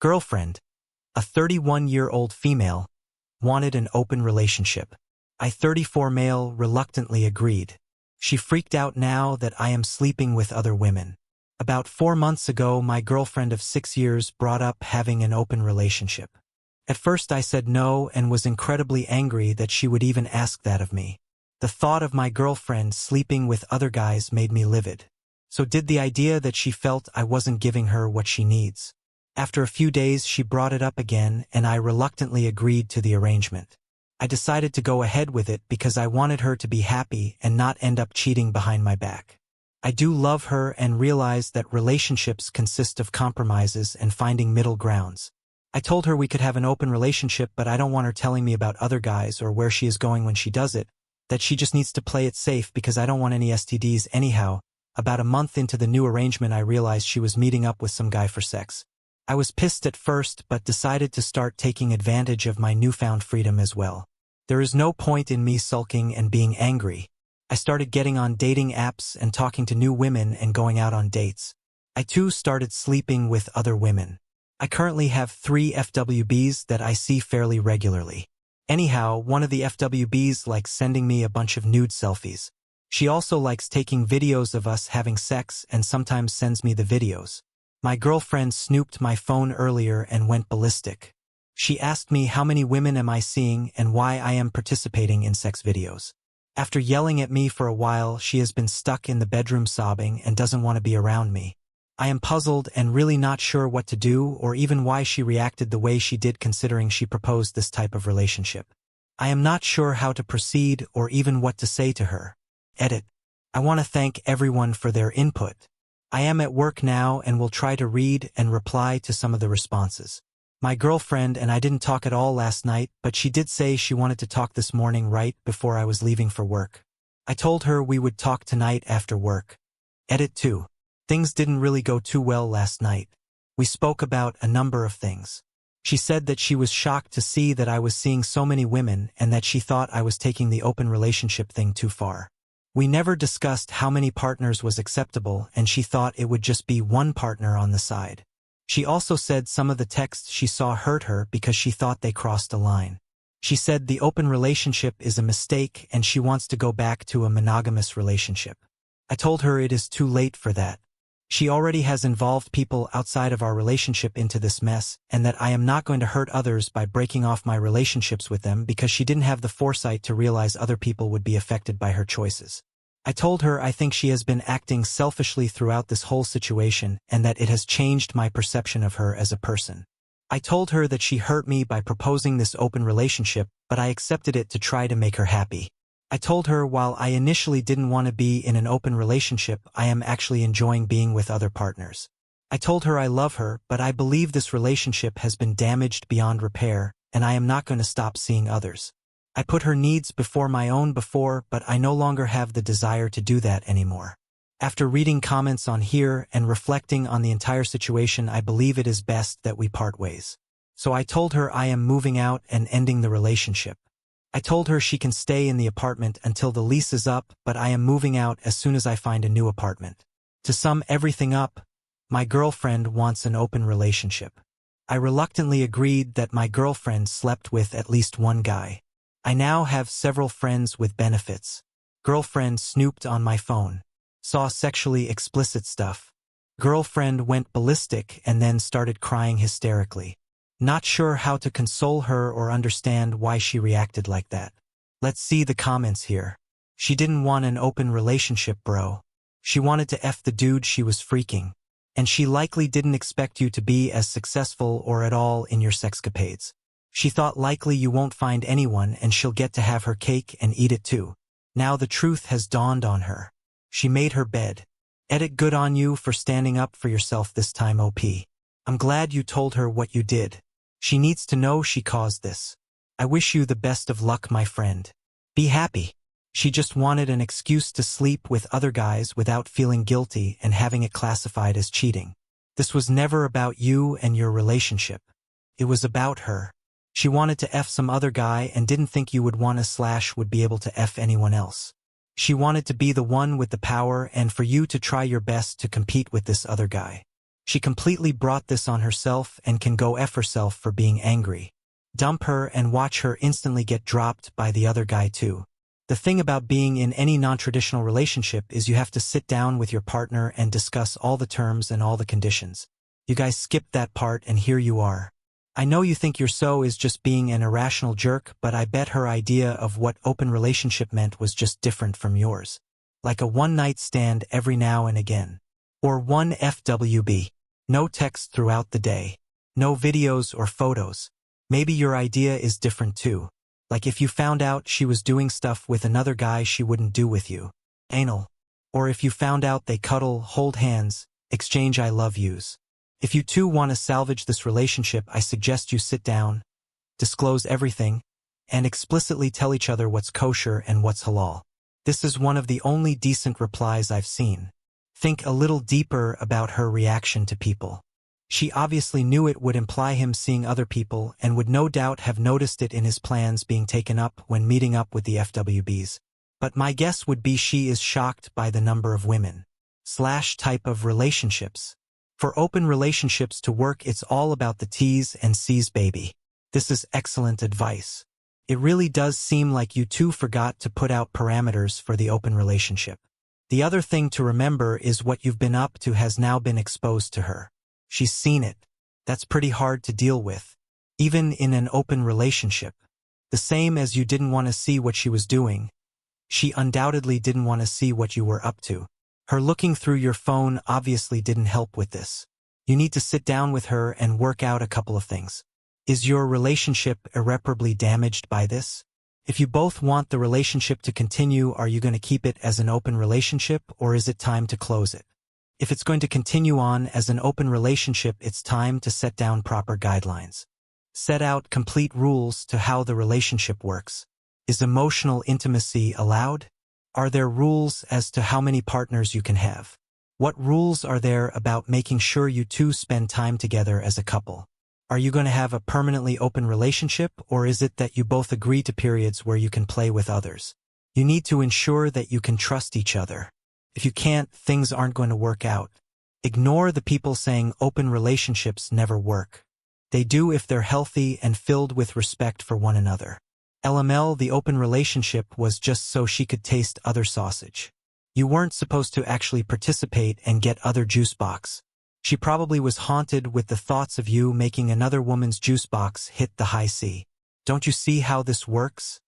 Girlfriend, a 31-year-old female, wanted an open relationship. I, 34 male, reluctantly agreed. She freaked out now that I am sleeping with other women. About 4 months ago, my girlfriend of 6 years brought up having an open relationship. At first I said no and was incredibly angry that she would even ask that of me. The thought of my girlfriend sleeping with other guys made me livid. So did the idea that she felt I wasn't giving her what she needs. After a few days she brought it up again and I reluctantly agreed to the arrangement. I decided to go ahead with it because I wanted her to be happy and not end up cheating behind my back. I do love her and realize that relationships consist of compromises and finding middle grounds. I told her we could have an open relationship, but I don't want her telling me about other guys or where she is going when she does it, that she just needs to play it safe because I don't want any STDs anyhow. About a month into the new arrangement I realized she was meeting up with some guy for sex. I was pissed at first but decided to start taking advantage of my newfound freedom as well. There is no point in me sulking and being angry. I started getting on dating apps and talking to new women and going out on dates. I too started sleeping with other women. I currently have 3 FWBs that I see fairly regularly. Anyhow, one of the FWBs likes sending me a bunch of nude selfies. She also likes taking videos of us having sex and sometimes sends me the videos. My girlfriend snooped my phone earlier and went ballistic. She asked me how many women am I seeing and why I am participating in sex videos. After yelling at me for a while, she has been stuck in the bedroom sobbing and doesn't want to be around me. I am puzzled and really not sure what to do or even why she reacted the way she did considering she proposed this type of relationship. I am not sure how to proceed or even what to say to her. Edit. I want to thank everyone for their input. I am at work now and will try to read and reply to some of the responses. My girlfriend and I didn't talk at all last night, but she did say she wanted to talk this morning right before I was leaving for work. I told her we would talk tonight after work. Edit 2. Things didn't really go too well last night. We spoke about a number of things. She said that she was shocked to see that I was seeing so many women and that she thought I was taking the open relationship thing too far. We never discussed how many partners was acceptable and she thought it would just be one partner on the side. She also said some of the texts she saw hurt her because she thought they crossed a line. She said the open relationship is a mistake and she wants to go back to a monogamous relationship. I told her it is too late for that. She already has involved people outside of our relationship into this mess and that I am not going to hurt others by breaking off my relationships with them because she didn't have the foresight to realize other people would be affected by her choices. I told her I think she has been acting selfishly throughout this whole situation and that it has changed my perception of her as a person. I told her that she hurt me by proposing this open relationship, but I accepted it to try to make her happy. I told her while I initially didn't want to be in an open relationship, I am actually enjoying being with other partners. I told her I love her, but I believe this relationship has been damaged beyond repair, and I am not going to stop seeing others. I put her needs before my own before, but I no longer have the desire to do that anymore. After reading comments on here and reflecting on the entire situation, I believe it is best that we part ways. So I told her I am moving out and ending the relationship. I told her she can stay in the apartment until the lease is up, but I am moving out as soon as I find a new apartment. To sum everything up, my girlfriend wants an open relationship. I reluctantly agreed that my girlfriend slept with at least one guy. I now have several friends with benefits. Girlfriend snooped on my phone. Saw sexually explicit stuff. Girlfriend went ballistic and then started crying hysterically. Not sure how to console her or understand why she reacted like that. Let's see the comments here. She didn't want an open relationship, bro. She wanted to F the dude she was freaking. And she likely didn't expect you to be as successful or at all in your sexcapades. She thought likely you won't find anyone and she'll get to have her cake and eat it too. Now the truth has dawned on her. She made her bed. Edit, good on you for standing up for yourself this time, OP. I'm glad you told her what you did. She needs to know she caused this. I wish you the best of luck, my friend. Be happy. She just wanted an excuse to sleep with other guys without feeling guilty and having it classified as cheating. This was never about you and your relationship. It was about her. She wanted to F some other guy and didn't think you would want to / would be able to F anyone else. She wanted to be the one with the power and for you to try your best to compete with this other guy. She completely brought this on herself and can go F herself for being angry. Dump her and watch her instantly get dropped by the other guy too. The thing about being in any non-traditional relationship is you have to sit down with your partner and discuss all the terms and all the conditions. You guys skipped that part and here you are. I know you think your so is just being an irrational jerk, but I bet her idea of what open relationship meant was just different from yours. Like a one-night stand every now and again. Or one FWB. No text throughout the day. No videos or photos. Maybe your idea is different too. Like if you found out she was doing stuff with another guy she wouldn't do with you. Anal. Or if you found out they cuddle, hold hands, exchange I love yous. If you two want to salvage this relationship, I suggest you sit down, disclose everything, and explicitly tell each other what's kosher and what's halal. This is one of the only decent replies I've seen. Think a little deeper about her reaction to people. She obviously knew it would imply him seeing other people and would no doubt have noticed it in his plans being taken up when meeting up with the FWBs. But my guess would be she is shocked by the number of women / type of relationships. For open relationships to work, it's all about the T's and C's, baby. This is excellent advice. It really does seem like you two forgot to put out parameters for the open relationship. The other thing to remember is what you've been up to has now been exposed to her. She's seen it. That's pretty hard to deal with, even in an open relationship. The same as you didn't want to see what she was doing. She undoubtedly didn't want to see what you were up to. Her looking through your phone obviously didn't help with this. You need to sit down with her and work out a couple of things. Is your relationship irreparably damaged by this? If you both want the relationship to continue, are you going to keep it as an open relationship, or is it time to close it? If it's going to continue on as an open relationship, it's time to set down proper guidelines. Set out complete rules to how the relationship works. Is emotional intimacy allowed? Are there rules as to how many partners you can have? What rules are there about making sure you two spend time together as a couple? Are you going to have a permanently open relationship, or is it that you both agree to periods where you can play with others? You need to ensure that you can trust each other. If you can't, things aren't going to work out. Ignore the people saying open relationships never work. They do if they're healthy and filled with respect for one another. LML, the open relationship was just so she could taste other sausage. You weren't supposed to actually participate and get other juice box. She probably was haunted with the thoughts of you making another woman's juice box hit the high C. Don't you see how this works?